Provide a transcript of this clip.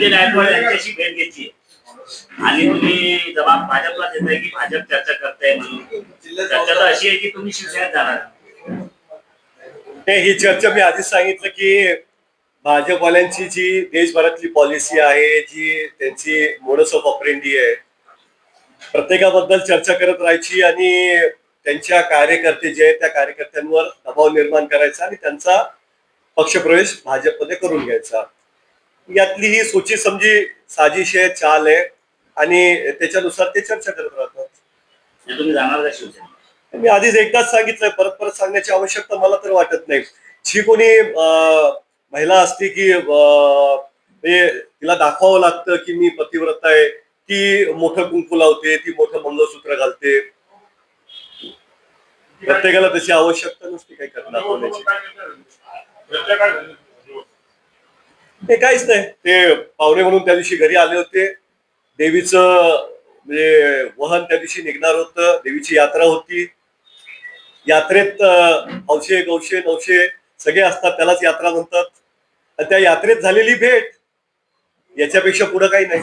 संजय गायकवाड यांच्याशी भेट घेतली आणि तुम्ही जबाब भाजपला देताय की भाजप चर्चा करताय म्हणून चर्चा तर अशी आहे की तुम्ही शिवसेनेत जाणार. ही चर्चा मी आधीच सांगितलं की भाजपवाल्यांची जी देशभरातली पॉलिसी आहे, जी त्यांची मोडस ऑफ ऑपरेंडी आहे, प्रत्येकाबद्दल चर्चा करत राहायची आणि त्यांच्या कार्यकर्ते जे आहेत त्या कार्यकर्त्यांवर दबाव निर्माण करायचा आणि त्यांचा पक्षप्रवेश भाजपमध्ये करून घ्यायचा. यातली ही सोची समजी साजिश आहे, चाल आहे आणि त्याच्यानुसार ते चर्चा करत राहतात. तुम्ही जाणार का शिवसेना? मी आधीच एकदाच सांगितलंय, परत परत सांगण्याची आवश्यकता मला तर वाटत नाही. जी कोणी महिला असते की तिला दाखवावं लागतं की मी पतिव्रता आहे, ती मोठं कुंकू लावते, ती मोठं मंगळसूत्र घालते. प्रत्येकाला त्याची आवश्यकता नसते काही करणार होण्याची. ते काहीच नाही. ते पाहुणे म्हणून त्या दिवशी घरी आले होते. देवीचं म्हणजे वहन त्या दिवशी निघणार होतं, देवीची यात्रा होती. यात्रेत हौशे गौशे नवशे सगळे असतात, त्यालाच यात्रा म्हणतात. आणि त्या यात्रेत झालेली भेट याच्यापेक्षा पुढे काही नाही.